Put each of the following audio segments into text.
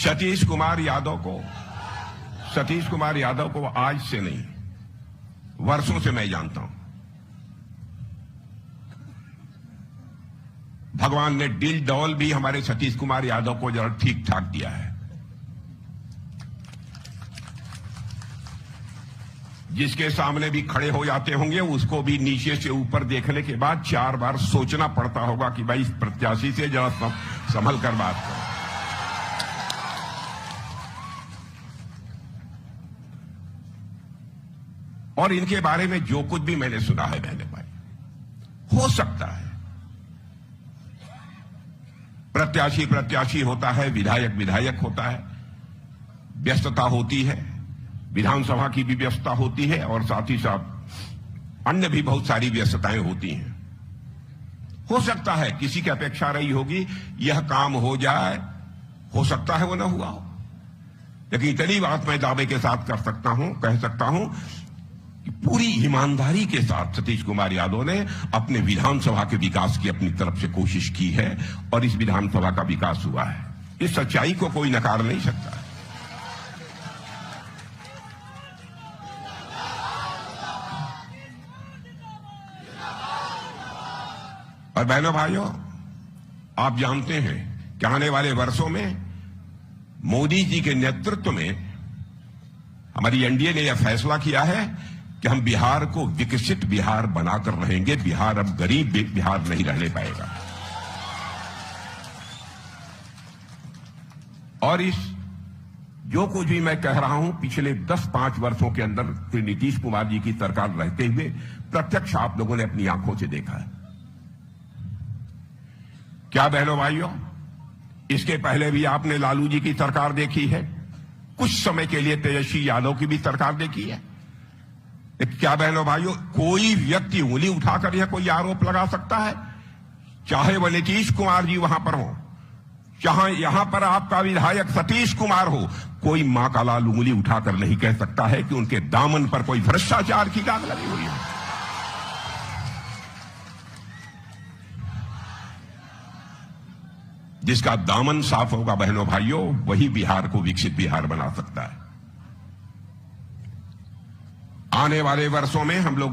सतीश कुमार यादव को आज से नहीं, वर्षों से मैं जानता हूं। भगवान ने दिल डौल भी हमारे सतीश कुमार यादव को जरा ठीक ठाक दिया है। जिसके सामने भी खड़े हो जाते होंगे उसको भी नीचे से ऊपर देखने के बाद 4 बार सोचना पड़ता होगा कि भाई इस प्रत्याशी से जरा संभल कर बात करो। और इनके बारे में जो कुछ भी मैंने सुना है बहने भाई, हो सकता है प्रत्याशी होता है, विधायक होता है, व्यस्तता होती है, विधानसभा की भी व्यस्तता होती है और साथ ही साथ अन्य भी बहुत सारी व्यस्तताएं होती हैं। हो सकता है किसी की अपेक्षा रही होगी यह काम हो जाए, हो सकता है वो न हुआ हो, लेकिन इतनी बात मैं दावे के साथ कह सकता हूं कि पूरी ईमानदारी के साथ सतीश कुमार यादव ने अपने विधानसभा के विकास की अपनी तरफ से कोशिश की है और इस विधानसभा का विकास हुआ है। इस सच्चाई को कोई नकार नहीं सकता। और बहनों भाइयों, आप जानते हैं कि आने वाले वर्षों में मोदी जी के नेतृत्व में हमारी एनडीए ने यह फैसला किया है कि हम बिहार को विकसित बिहार बनाकर रहेंगे। बिहार अब गरीब बिहार नहीं रहने पाएगा। और इस जो कुछ भी मैं कह रहा हूं पिछले 10-5 वर्षों के अंदर श्री नीतीश कुमार जी की सरकार रहते हुए प्रत्यक्ष आप लोगों ने अपनी आंखों से देखा है। क्या बहनों भाइयों, इसके पहले भी आपने लालू जी की सरकार देखी है, कुछ समय के लिए तेजस्वी यादव की भी सरकार देखी है। क्या बहनों भाइयों, कोई व्यक्ति उंगली उठाकर यह कोई आरोप लगा सकता है, चाहे वह नीतीश कुमार जी वहां पर हो, चाहे यहां पर आपका विधायक सतीश कुमार हो, कोई मां का लाल उंगली उठाकर नहीं कह सकता है कि उनके दामन पर कोई भ्रष्टाचार की दाग लगी हुई है। जिसका दामन साफ होगा बहनों भाइयों, वही बिहार को विकसित बिहार बना सकता है। आने वाले वर्षों में हम लोग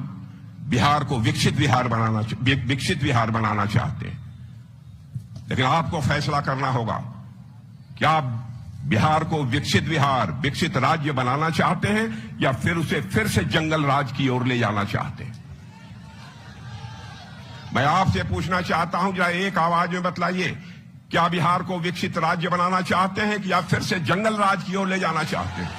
बिहार को विकसित बिहार बनाना चाहते हैं, लेकिन आपको फैसला करना होगा कि आप बिहार को विकसित बिहार, विकसित राज्य बनाना चाहते हैं या फिर उसे फिर से जंगल राज की ओर ले जाना चाहते हैं। मैं आपसे पूछना चाहता हूं, जरा एक आवाज में बतलाइए, क्या बिहार को विकसित राज्य बनाना चाहते हैं कि या फिर से जंगल राज की ओर ले जाना चाहते हैं?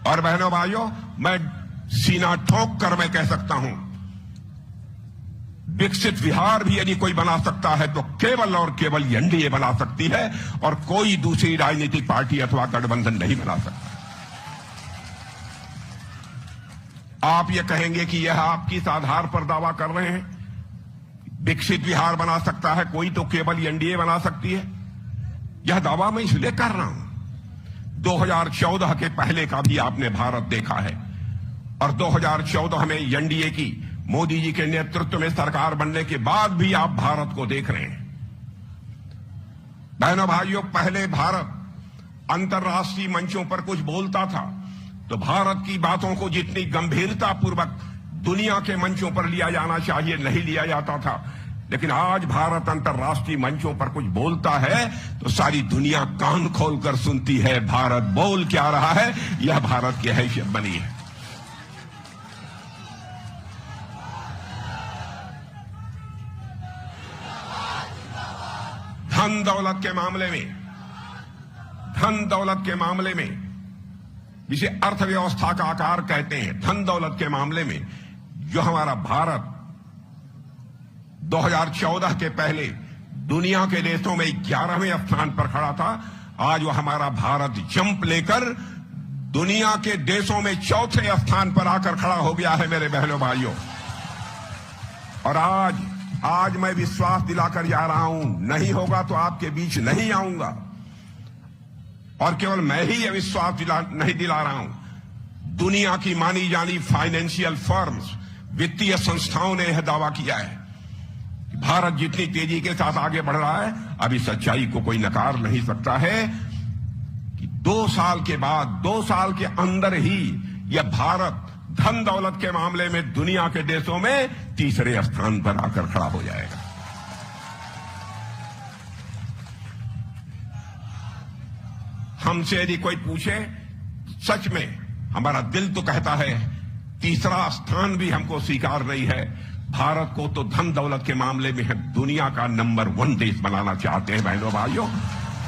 और बहनों भाइयों, मैं सीना ठोक कर मैं कह सकता हूं, विकसित बिहार भी यदि कोई बना सकता है तो केवल और केवल एनडीए बना सकती है और कोई दूसरी राजनीतिक पार्टी अथवा गठबंधन नहीं बना सकता। आप ये कहेंगे कि यह आप किस आधार पर दावा कर रहे हैं, विकसित बिहार बना सकता है कोई तो केवल एनडीए बना सकती है। यह दावा मैं इसलिए कर रहा हूं, 2014 के पहले का भी आपने भारत देखा है और 2014 में एनडीए की मोदी जी के नेतृत्व में सरकार बनने के बाद भी आप भारत को देख रहे हैं। बहनों भाइयों, पहले भारत अंतर्राष्ट्रीय मंचों पर कुछ बोलता था तो भारत की बातों को जितनी गंभीरता पूर्वक दुनिया के मंचों पर लिया जाना चाहिए नहीं लिया जाता था, लेकिन आज भारत अंतर्राष्ट्रीय मंचों पर कुछ बोलता है तो सारी दुनिया कान खोलकर सुनती है भारत बोल क्या रहा है। यह भारत की हैसियत बनी है। धन दौलत के मामले में जिसे अर्थव्यवस्था का आकार कहते हैं, धन दौलत के मामले में जो हमारा भारत 2014 के पहले दुनिया के देशों में 11वें स्थान पर खड़ा था, आज वो हमारा भारत जंप लेकर दुनिया के देशों में 4थे स्थान पर आकर खड़ा हो गया है मेरे बहनों भाइयों। और आज मैं विश्वास दिलाकर जा रहा हूं, नहीं होगा तो आपके बीच नहीं आऊंगा और केवल मैं ही यह विश्वास नहीं दिला रहा हूं, दुनिया की मानी जानी फाइनेंशियल फर्म्स, वित्तीय संस्थाओं ने यह दावा किया है भारत जितनी तेजी के साथ आगे बढ़ रहा है, अभी सच्चाई को कोई नकार नहीं सकता है कि 2 साल के बाद, 2 साल के अंदर ही यह भारत धन दौलत के मामले में दुनिया के देशों में तीसरे स्थान पर आकर खड़ा हो जाएगा। हमसे यदि कोई पूछे, सच में हमारा दिल तो कहता है तीसरा स्थान भी हमको स्वीकार नहीं है। भारत को तो धन दौलत के मामले में हम दुनिया का नंबर 1 देश बनाना चाहते हैं बहनों भाइयों,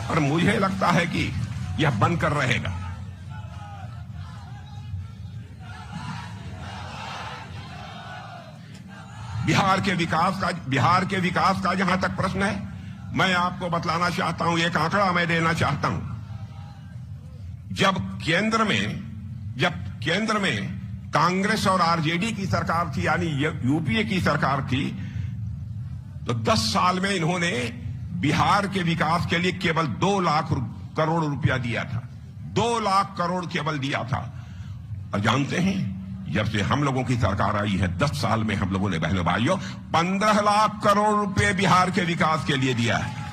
और मुझे लगता है कि यह बनकर रहेगा। बिहार के विकास का जहां तक प्रश्न है, मैं आपको बतलाना चाहता हूं, एक आंकड़ा मैं देना चाहता हूं। जब केंद्र में कांग्रेस और आरजेडी की सरकार थी, यानी यूपीए की सरकार थी, तो 10 साल में इन्होंने बिहार के विकास के लिए केवल 2 लाख करोड़ रुपया दिया था। 2 लाख करोड़ केवल दिया था। और जानते हैं, जब से हम लोगों की सरकार आई है, 10 साल में हम लोगों ने बहनों भाइयों 15 लाख करोड़ रुपए बिहार के विकास के लिए दिया है।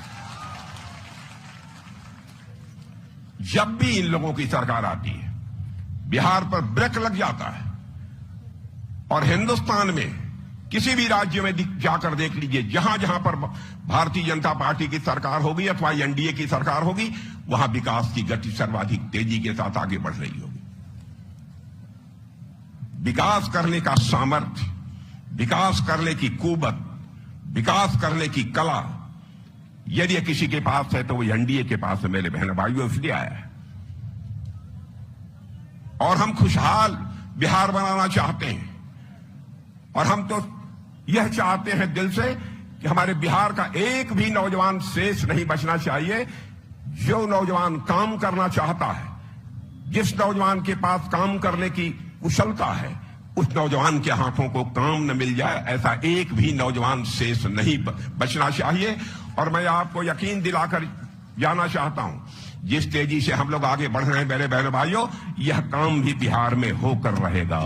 जब भी इन लोगों की सरकार आती है, बिहार पर ब्रेक लग जाता है। और हिंदुस्तान में किसी भी राज्य में जाकर देख लीजिए, जहां जहां पर भारतीय जनता पार्टी की सरकार होगी अथवा एनडीए की सरकार होगी, वहां विकास की गति सर्वाधिक तेजी के साथ आगे बढ़ रही होगी। विकास करने का सामर्थ्य, विकास करने की कुवत, विकास करने की कला यदि किसी के पास है तो वो एनडीए के पास है मेरे बहन भाइयों, इसलिए आया है। और हम खुशहाल बिहार बनाना चाहते हैं, और हम तो यह चाहते हैं दिल से कि हमारे बिहार का एक भी नौजवान शेष नहीं बचना चाहिए। जो नौजवान काम करना चाहता है, जिस नौजवान के पास काम करने की कुशलता है, उस नौजवान के हाथों को काम न मिल जाए, ऐसा एक भी नौजवान शेष नहीं बचना चाहिए। और मैं आपको यकीन दिलाकर जाना चाहता हूं, जिस तेजी से हम लोग आगे बढ़ रहे हैं मेरे बहनों भाइयों, यह काम भी बिहार में होकर रहेगा।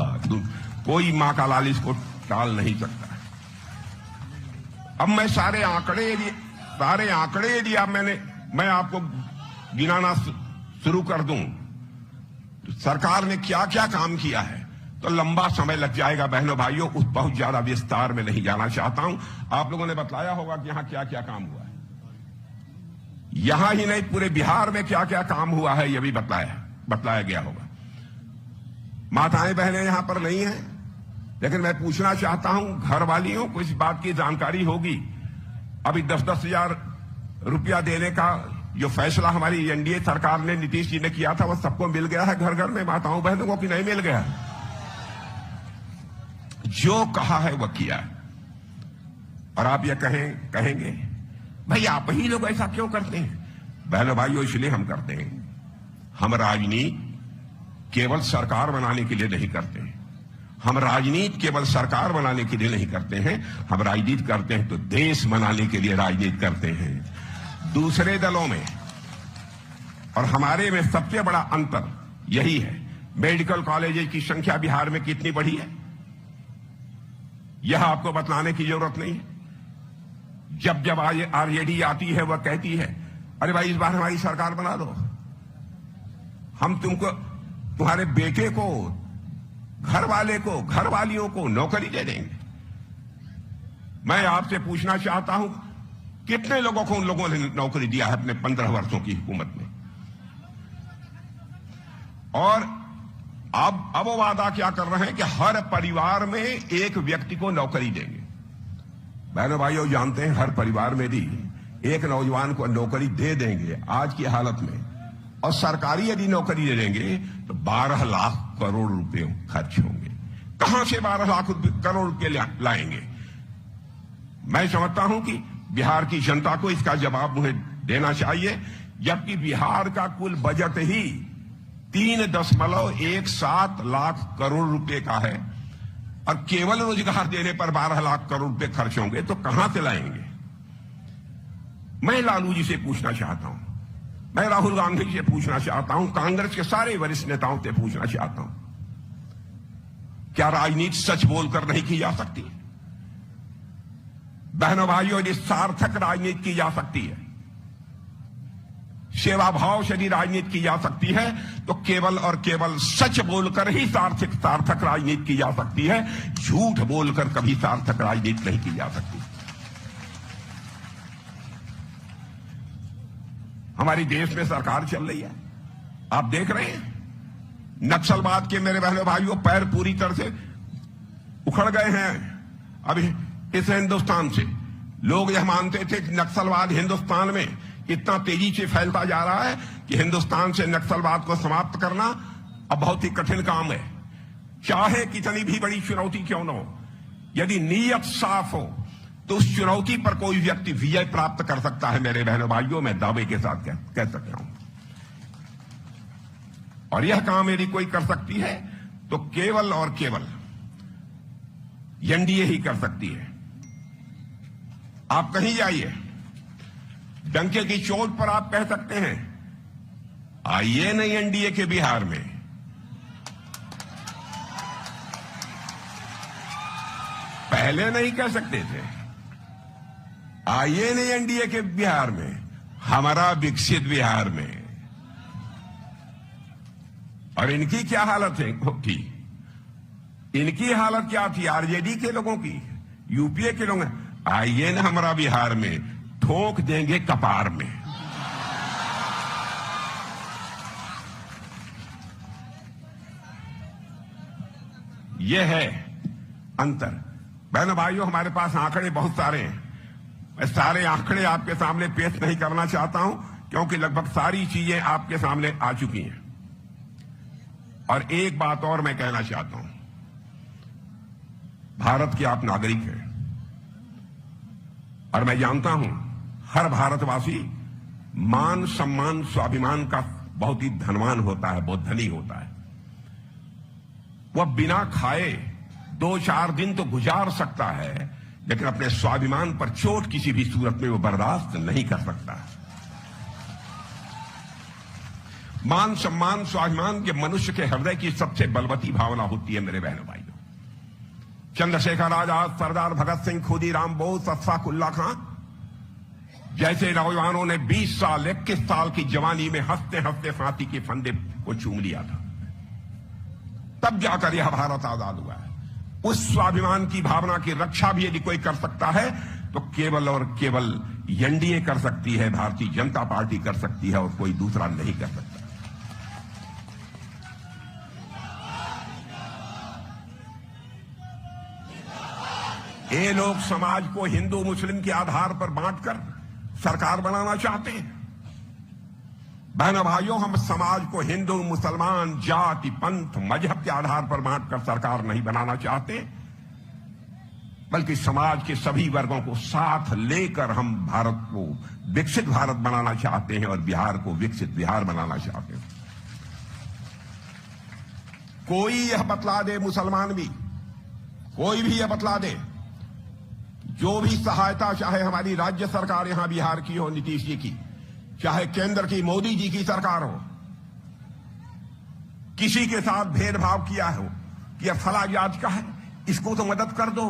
कोई मां का लाल इसको टाल नहीं सकता। अब मैं सारे आंकड़े यदि अब मैं आपको गिनाना शुरू कर दूं, सरकार ने क्या क्या काम किया है, तो लंबा समय लग जाएगा बहनों भाइयों। उस बहुत ज्यादा विस्तार में नहीं जाना चाहता हूं। आप लोगों ने बताया होगा कि यहां क्या क्या काम हुआ है। यहां ही नहीं, पूरे बिहार में क्या क्या काम हुआ है यह भी बतलाया गया होगा। माताएं बहनें यहां पर नहीं हैं, लेकिन मैं पूछना चाहता हूं, घर वालियों को इस बात की जानकारी होगी। अभी 10-10 हजार रुपया देने का जो फैसला हमारी एनडीए सरकार ने, नीतीश जी ने किया था, वह सबको मिल गया है घर घर में माताओं बहनों को, कि नहीं मिल गया? जो कहा है वह किया है। और आप यह कहेंगे भाई आप ही लोग ऐसा क्यों करते हैं? बहनों भाइयों, इसलिए हम करते हैं। हम राजनीति केवल सरकार बनाने के लिए नहीं करते हैं। हम राजनीति केवल सरकार बनाने के लिए नहीं करते हैं। हम राजनीति करते हैं तो देश बनाने के लिए राजनीति करते हैं। दूसरे दलों में और हमारे में सबसे बड़ा अंतर यही है। मेडिकल कॉलेज की संख्या बिहार में कितनी बढ़ी है, यह आपको बतलाने की जरूरत नहीं है। जब आरजेडी आती है, वह कहती है, अरे भाई इस बार हमारी सरकार बना दो, हम तुमको, तुम्हारे बेटे को, घर वाले को, घर वालियों को नौकरी दे देंगे। मैं आपसे पूछना चाहता हूं, कितने लोगों को उन लोगों ने नौकरी दिया है अपने 15 वर्षों की हुकूमत में? और अब वो वादा क्या कर रहे हैं कि हर परिवार में एक व्यक्ति को नौकरी देंगे। बहनों भाइयों, जानते हैं हर परिवार में भी एक नौजवान को नौकरी दे देंगे आज की हालत में, और सरकारी यदि नौकरी दे देंगे तो 12 लाख करोड़ रुपए खर्च होंगे। कहां से 12 लाख करोड़ रुपए लाएंगे? मैं समझता हूं कि बिहार की जनता को इसका जवाब उन्हें देना चाहिए, जबकि बिहार का कुल बजट ही 3.17 लाख करोड़ रुपए का है, और केवल रोजगार देने पर 12 लाख करोड़ रुपए खर्च होंगे, तो कहां से लाएंगे? मैं लालू जी से पूछना चाहता हूं, मैं राहुल गांधी जी से पूछना चाहता हूं, कांग्रेस के सारे वरिष्ठ नेताओं से पूछना चाहता हूं, क्या राजनीति सच बोलकर नहीं की जा सकती? बहनों भाइयों, यदि सार्थक राजनीति की जा सकती है, सेवा भाव से यदि राजनीति की जा सकती है, तो केवल और केवल सच बोलकर ही सार्थक राजनीति की जा सकती है। झूठ बोलकर कभी सार्थक राजनीति नहीं की जा सकती। हमारी देश में सरकार चल रही है, आप देख रहे हैं। नक्सलवाद के मेरे बहनों भाइयों पैर पूरी तरह से उखड़ गए हैं। अभी इस हिंदुस्तान से लोग यह मानते थे कि नक्सलवाद हिंदुस्तान में इतना तेजी से फैलता जा रहा है कि हिंदुस्तान से नक्सलवाद को समाप्त करना अब बहुत ही कठिन काम है। चाहे कितनी भी बड़ी चुनौती क्यों न हो, यदि नीयत साफ हो तो उस चुनौती पर कोई व्यक्ति विजय प्राप्त कर सकता है। मेरे बहनों भाइयों, मैं दावे के साथ कह सकता हूं। और यह काम यदि कोई कर सकती है तो केवल और केवल एनडीए ही कर सकती है। आप कहीं जाइए, डंके की चोट पर आप कह सकते हैं आइए नहीं एनडीए के बिहार में। पहले नहीं कह सकते थे आइए नहीं एनडीए के बिहार में, हमारा विकसित बिहार में। और इनकी क्या हालत है थी? इनकी हालत क्या थी? आरजेडी के लोगों की, यूपीए के लोग, आइए ना हमारा बिहार में, ठोक देंगे कपार में। यह है अंतर। बहनों भाइयों, हमारे पास आंकड़े बहुत सारे हैं। मैं सारे आंकड़े आपके सामने पेश नहीं करना चाहता हूं, क्योंकि लगभग सारी चीजें आपके सामने आ चुकी हैं। और एक बात और मैं कहना चाहता हूं, भारत के आप नागरिक हैं और मैं जानता हूं हर भारतवासी मान, सम्मान, स्वाभिमान का बहुत ही धनवान होता है, बहुत धनी होता है। वह बिना खाए 2-4 दिन तो गुजार सकता है, लेकिन अपने स्वाभिमान पर चोट किसी भी सूरत में वो बर्दाश्त नहीं कर सकता। मान, सम्मान, स्वाभिमान ये मनुष्य के हृदय की सबसे बलवती भावना होती है। मेरे बहनों भाइयों, चंद्रशेखर आजाद, सरदार भगत सिंह, खुदीराम बोस, अशफाक उल्लाह खां जैसे नौजवानों ने 20 साल, 21 साल की जवानी में हंसते हंसते फांसी के फंदे को चूम लिया था। तब जाकर यह भारत आजाद हुआ है। उस स्वाभिमान की भावना की रक्षा भी यदि कोई कर सकता है तो केवल और केवल एनडीए कर सकती है, भारतीय जनता पार्टी कर सकती है, और कोई दूसरा नहीं कर सकता। ये लोग समाज को हिंदू मुस्लिम के आधार पर बांटकर सरकार बनाना चाहते हैं। बहनों भाइयों, हम समाज को हिंदू, मुसलमान, जाति, पंथ, मजहब के आधार पर बांटकर सरकार नहीं बनाना चाहते, बल्कि समाज के सभी वर्गों को साथ लेकर हम भारत को विकसित भारत बनाना चाहते हैं और बिहार को विकसित बिहार बनाना चाहते हैं। कोई यह बतला दे, मुसलमान भी, कोई भी यह बतला दे, जो भी सहायता चाहे हमारी राज्य सरकार यहां बिहार की हो, नीतीश जी की, चाहे केंद्र की मोदी जी की सरकार हो, किसी के साथ भेदभाव किया हो कि यह फला जात का है इसको तो मदद कर दो,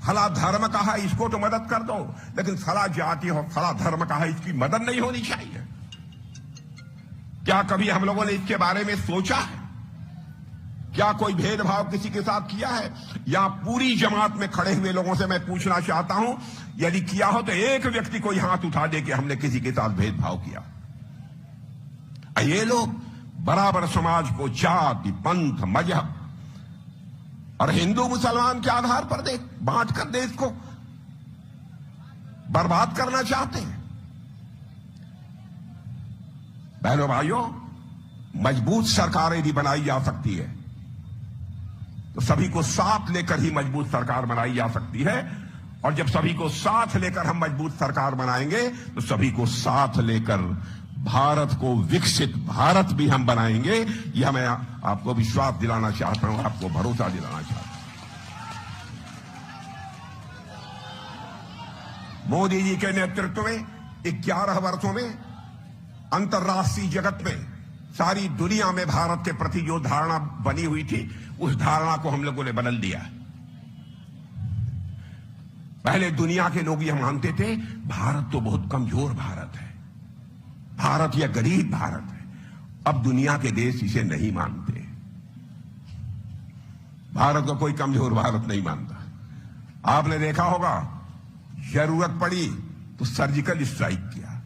फला धर्म का है इसको तो मदद कर दो, लेकिन फला जाति हो, फला धर्म का है इसकी मदद नहीं होनी चाहिए। क्या कभी हम लोगों ने इसके बारे में सोचा है? क्या कोई भेदभाव किसी के साथ किया है? या पूरी जमात में खड़े हुए लोगों से मैं पूछना चाहता हूं, यदि किया हो तो एक व्यक्ति कोई हाथ उठा दे कि हमने किसी के साथ भेदभाव किया। ये लोग बराबर समाज को जाति, पंथ, मजहब और हिंदू मुसलमान के आधार पर बांट कर देश को बर्बाद करना चाहते हैं। बहनों भाइयों, मजबूत सरकार यदि बनाई जा सकती है तो सभी को साथ लेकर ही मजबूत सरकार बनाई जा सकती है, और जब सभी को साथ लेकर हम मजबूत सरकार बनाएंगे तो सभी को साथ लेकर भारत को विकसित भारत भी हम बनाएंगे। यह मैं आपको विश्वास दिलाना चाहता हूं, आपको भरोसा दिलाना चाहता हूं। मोदी जी के नेतृत्व में 11 वर्षों में अंतर्राष्ट्रीय जगत में, सारी दुनिया में भारत के प्रति जो धारणा बनी हुई थी, उस धारणा को हम लोगों ने बदल दिया। पहले दुनिया के लोग यह मानते थे भारत तो बहुत कमजोर भारत है, भारत यह गरीब भारत है। अब दुनिया के देश इसे नहीं मानते, भारत को कोई कमजोर भारत नहीं मानता। आपने देखा होगा, जरूरत पड़ी तो सर्जिकल स्ट्राइक किया,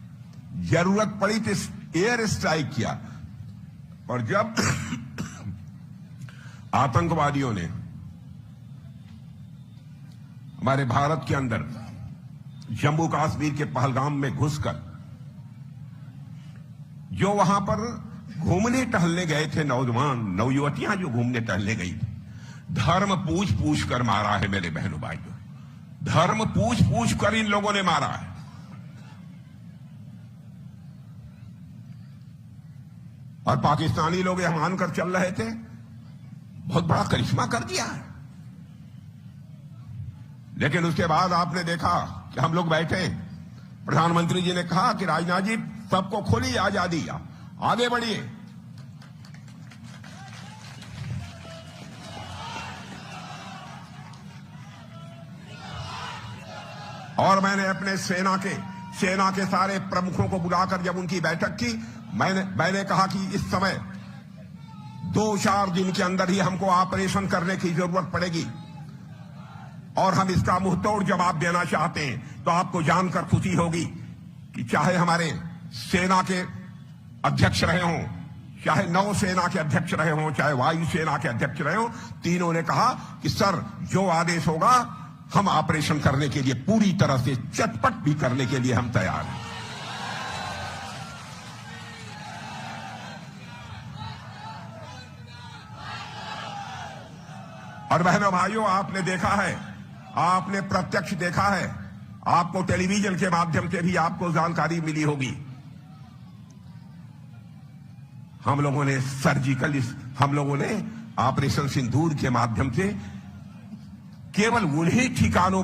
जरूरत पड़ी तो एयर स्ट्राइक किया, और जब आतंकवादियों ने हमारे भारत के अंदर जम्मू कश्मीर के पहलगाम में घुसकर जो वहां पर घूमने टहलने गए थे नौजवान नवयुवतियां जो घूमने टहलने गई थी, धर्म पूछ पूछ कर मारा है मेरे बहनों भाइयों, धर्म पूछ पूछ कर इन लोगों ने मारा है। और पाकिस्तानी लोग यह मानकर चल रहे थे बहुत बड़ा करिश्मा कर दिया है, लेकिन उसके बाद आपने देखा कि हम लोग बैठे, प्रधानमंत्री जी ने कहा कि राजनाथ जी सबको खुली आजादी, आगे बढ़िए। और मैंने अपने सेना के सारे प्रमुखों को बुलाकर जब उनकी बैठक की, मैंने कहा कि इस समय 2-4 दिन के अंदर ही हमको ऑपरेशन करने की जरूरत पड़ेगी और हम इसका मुंहतोड़ जवाब देना चाहते हैं। तो आपको जानकर खुशी होगी कि चाहे हमारे सेना के अध्यक्ष रहे हों, चाहे नौसेना के अध्यक्ष रहे हों, चाहे वायुसेना के अध्यक्ष रहे हों, तीनों ने कहा कि सर जो आदेश होगा हम ऑपरेशन करने के लिए पूरी तरह से चटपट भी करने के लिए हम तैयार हैं। और बहनों भाइयों, आपने देखा है, आपने प्रत्यक्ष देखा है, आपको टेलीविजन के माध्यम से भी आपको जानकारी मिली होगी, हम लोगों ने ऑपरेशन सिंदूर के माध्यम से केवल उन्हीं ठिकानों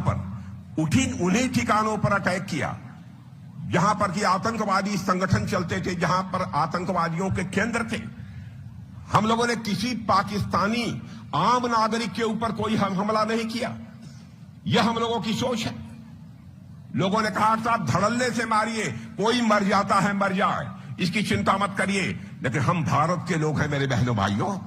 पर अटैक किया जहां पर कि आतंकवादी संगठन चलते थे, जहां पर आतंकवादियों के केंद्र थे। हम लोगों ने किसी पाकिस्तानी आम नागरिक के ऊपर कोई हमला नहीं किया, यह हम लोगों की सोच है। लोगों ने कहा साहब धड़ल्ले से मारिए, कोई मर जाता है मर जाए, इसकी चिंता मत करिए। लेकिन हम भारत के लोग हैं मेरे बहनों भाइयों,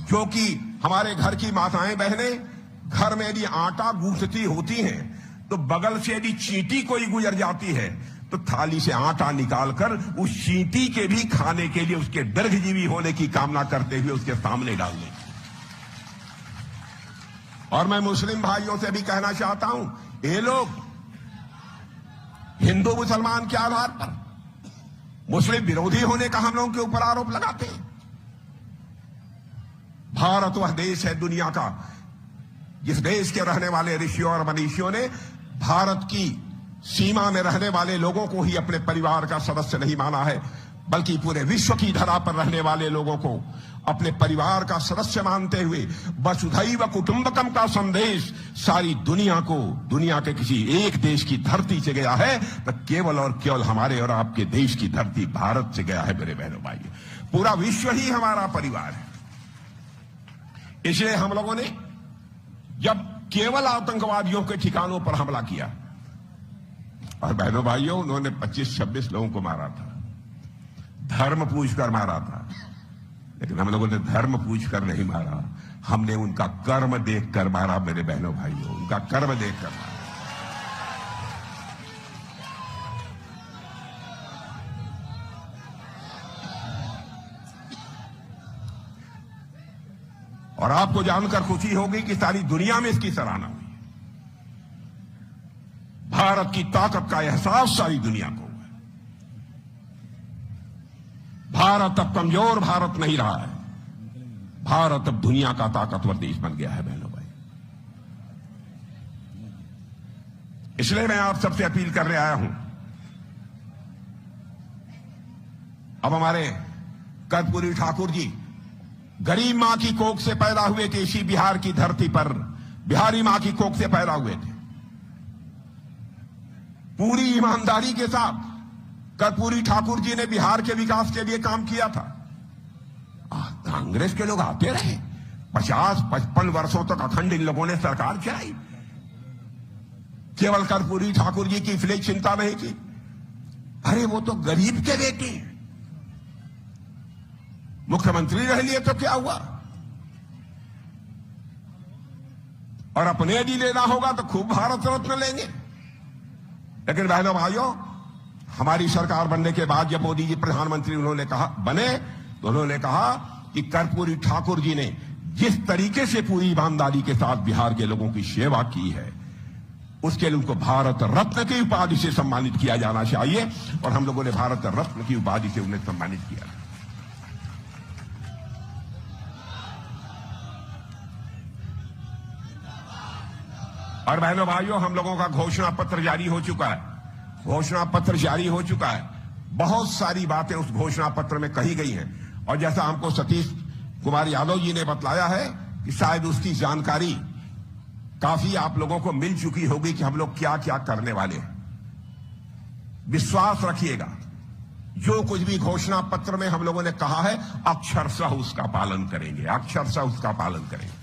जो कि हमारे घर की माताएं बहनें घर में यदि आटा गूंथती होती हैं तो बगल से यदि चींटी कोई गुजर जाती है तो थाली से आटा निकालकर उस चींटी के भी खाने के लिए उसके दीर्घजीवी होने की कामना करते हुए उसके सामने डाल दें। और मैं मुस्लिम भाइयों से भी कहना चाहता हूं, ये लोग हिंदू मुसलमान के आधार पर मुस्लिम विरोधी होने का हम लोगों के ऊपर आरोप लगाते हैं। भारत वह देश है दुनिया का जिस देश के रहने वाले ऋषियों और मनीषियों ने भारत की सीमा में रहने वाले लोगों को ही अपने परिवार का सदस्य नहीं माना है, बल्कि पूरे विश्व की धरा पर रहने वाले लोगों को अपने परिवार का सदस्य मानते हुए वसुधैव कुटुंबकम का संदेश सारी दुनिया को, दुनिया के किसी एक देश की धरती से गया है तो केवल और केवल हमारे और आपके देश की धरती भारत से गया है मेरे बहनों भाई। पूरा विश्व ही हमारा परिवार है। इसलिए हम लोगों ने जब केवल आतंकवादियों के ठिकानों पर हमला किया, और बहनों भाइयों उन्होंने 25-26 लोगों को मारा था, धर्म पूछकर मारा था, लेकिन हम लोगों ने धर्म पूछकर नहीं मारा, हमने उनका कर्म देखकर मारा मेरे बहनों भाइयों, उनका कर्म देखकर मारा। और आपको जानकर खुशी होगी कि सारी दुनिया में इसकी सराहना हुई। भारत की ताकत का एहसास सारी दुनिया को हुआ। भारत अब कमजोर भारत नहीं रहा है, भारत अब दुनिया का ताकतवर देश बन गया है बहनों भाई। इसलिए मैं आप सबसे अपील करने आया हूं, अब हमारे कर्पूरी ठाकुर जी गरीब मां की कोख से पैदा हुए थे, इसी बिहार की धरती पर बिहारी मां की कोख से पैदा हुए थे। पूरी ईमानदारी के साथ कर्पूरी ठाकुर जी ने बिहार के विकास के लिए काम किया था। कांग्रेस के लोग आते रहे, 50-55 वर्षों तक अखंड इन लोगों ने सरकार चलाई, केवल कर्पूरी ठाकुर जी की फ्लैग चिंता नहीं की। अरे वो तो गरीब के बेटे हैं, मुख्यमंत्री रह लिए तो क्या हुआ, और अपने यदि लेना होगा तो खूब भारत रत्न लेंगे। लेकिन बहनों भाइयों, हमारी सरकार बनने के बाद जब मोदी जी प्रधानमंत्री उन्होंने कहा बने, तो उन्होंने कहा कि कर्पूरी ठाकुर जी ने जिस तरीके से पूरी ईमानदारी के साथ बिहार के लोगों की सेवा की है, उसके लिए उनको भारत रत्न की उपाधि से सम्मानित किया जाना चाहिए, और हम लोगों ने भारत रत्न की उपाधि से उन्हें सम्मानित किया। और बहनों भाइयों, हम लोगों का घोषणा पत्र जारी हो चुका है, घोषणा पत्र जारी हो चुका है। बहुत सारी बातें उस घोषणा पत्र में कही गई हैं, और जैसा हमको सतीश कुमार यादव जी ने बतलाया है कि शायद उसकी जानकारी काफी आप लोगों को मिल चुकी होगी कि हम लोग क्या क्या करने वाले हैं। विश्वास रखिएगा, जो कुछ भी घोषणा पत्र में हम लोगों ने कहा है, अक्षरशः उसका पालन करेंगे, अक्षरशः उसका पालन करेंगे।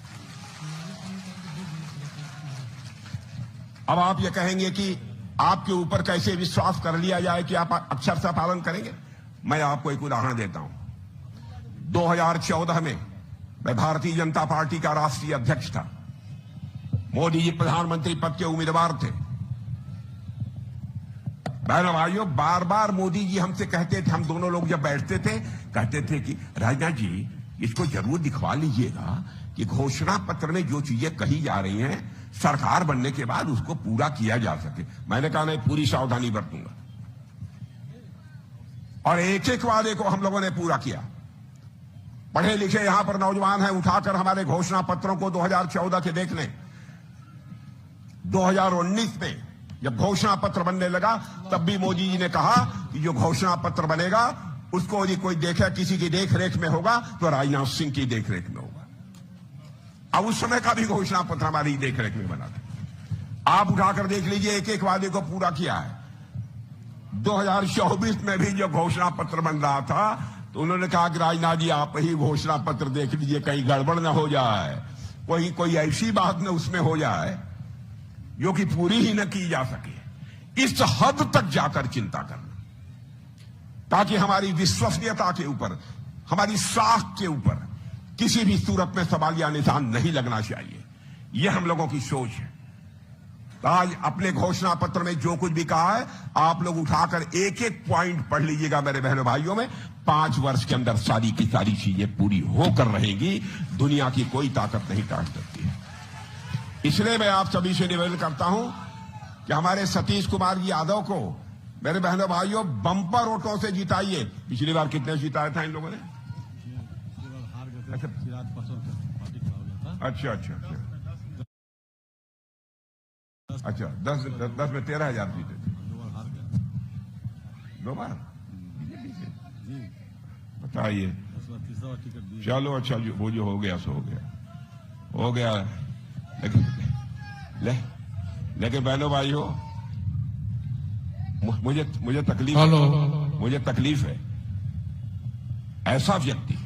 अब आप ये कहेंगे कि आपके ऊपर कैसे विश्वास कर लिया जाए कि आप अक्षरशः पालन करेंगे। मैं आपको एक उदाहरण देता हूं। 2014 में मैं भारतीय जनता पार्टी का राष्ट्रीय अध्यक्ष था, मोदी जी प्रधानमंत्री पद के उम्मीदवार थे। बहनों भाइयों, बार बार मोदी जी हमसे कहते थे, हम दोनों लोग जब बैठते थे, कहते थे कि राजनाथ जी इसको जरूर दिखवा लीजिएगा कि घोषणा पत्र में जो चीजें कही जा रही हैं, सरकार बनने के बाद उसको पूरा किया जा सके। मैंने कहा नहीं, पूरी सावधानी बरतूंगा, और एक एक वादे को हम लोगों ने पूरा किया। पढ़े लिखे यहां पर नौजवान हैं, उठाकर हमारे घोषणा पत्रों को 2014 के देख लें। 2019 में जब घोषणा पत्र बनने लगा, तब भी मोदी जी ने कहा कि जो घोषणा पत्र बनेगा उसको यदि कोई देखे, किसी की देखरेख में होगा तो राजनाथ सिंह की देखरेख में होगा। अब उस समय का भी घोषणा पत्र हमारी देखरेख में बना था। आप उठाकर देख लीजिए, एक एक वादे को पूरा किया है। 2024 में भी जो घोषणा पत्र बन रहा था, तो उन्होंने कहा कि राजनाथ जी आप ही घोषणा पत्र देख लीजिए, कहीं गड़बड़ न हो जाए, कोई ऐसी बात न उसमें हो जाए जो कि पूरी ही न की जा सके। इस हद तक जाकर चिंता करना, ताकि हमारी विश्वसनीयता के ऊपर, हमारी साख के ऊपर किसी भी सूरत में सवालिया निशान नहीं लगना चाहिए। यह हम लोगों की सोच है। आज अपने घोषणा पत्र में जो कुछ भी कहा है, आप लोग उठाकर एक एक पॉइंट पढ़ लीजिएगा मेरे बहनों भाइयों। में 5 वर्ष के अंदर सारी की सारी चीजें पूरी होकर रहेंगी, दुनिया की कोई ताकत नहीं काट सकती है। इसलिए मैं आप सभी से निवेदन करता हूं कि हमारे सतीश कुमार जी यादव को मेरे बहनों भाइयों बंपर वोटों से जिताइए। पिछली बार कितने जिताया था इन लोगों ने? अच्छा अच्छा अच्छा अच्छा 10 में 13,000 जीते थे। 2 बार बताइए। चलो अच्छा, वो जो हो गया सो हो गया। लेकिन बहनों भाइयों, मुझे तकलीफ है। ऐसा व्यक्ति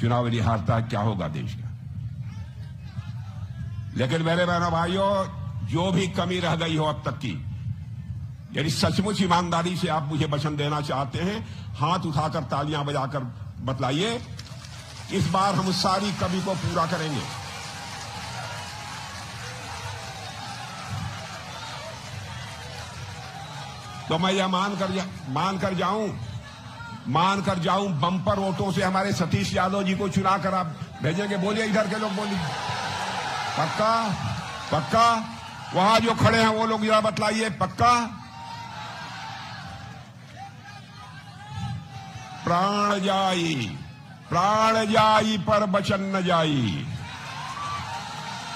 चुनाव यदि हारता है, क्या होगा देश का। लेकिन मेरे बहनों भाइयों, जो भी कमी रह गई हो अब तक की, यदि सचमुच ईमानदारी से आप मुझे वचन देना चाहते हैं, हाथ उठाकर तालियां बजाकर बतलाइए, इस बार हम सारी कमी को पूरा करेंगे। तो मैं यह मान कर जाऊं बंपर वोटों से हमारे सतीश यादव जी को चुना कर आप भेजेंगे। बोलिए, इधर के लोग बोलिए। पक्का? वहां जो खड़े हैं वो लोग जरा बतलाइए, पक्का? प्राण जाई पर वचन न जाई,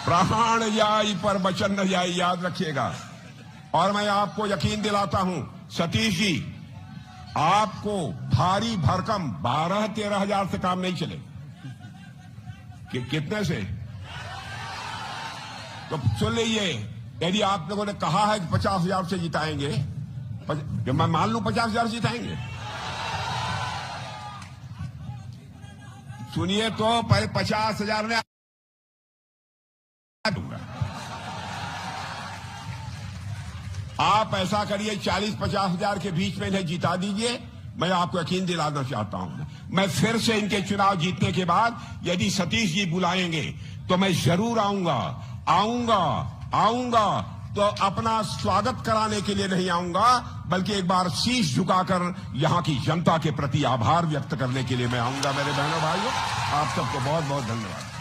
प्राण जाई पर वचन न जाई, याद रखिएगा। और मैं आपको यकीन दिलाता हूं, सतीश जी, आपको भारी भरकम 12-13 हजार से काम नहीं चले। कितने से? तो सुन लीजिए, यदि आप लोगों ने कहा है कि 50,000 से जिताएंगे, जब मैं मान लूं 50,000 जिताएंगे, सुनिए तो 50,000 में आप ऐसा करिए 40-50 हजार के बीच में इन्हें जिता दीजिए। मैं आपको यकीन दिलाना चाहता हूं, मैं फिर से इनके चुनाव जीतने के बाद यदि सतीश जी बुलाएंगे तो मैं जरूर आऊंगा तो अपना स्वागत कराने के लिए नहीं आऊंगा, बल्कि एक बार शीश झुकाकर यहां की जनता के प्रति आभार व्यक्त करने के लिए मैं आऊंगा। मेरे बहनों भाइयों, आप सबको बहुत बहुत धन्यवाद।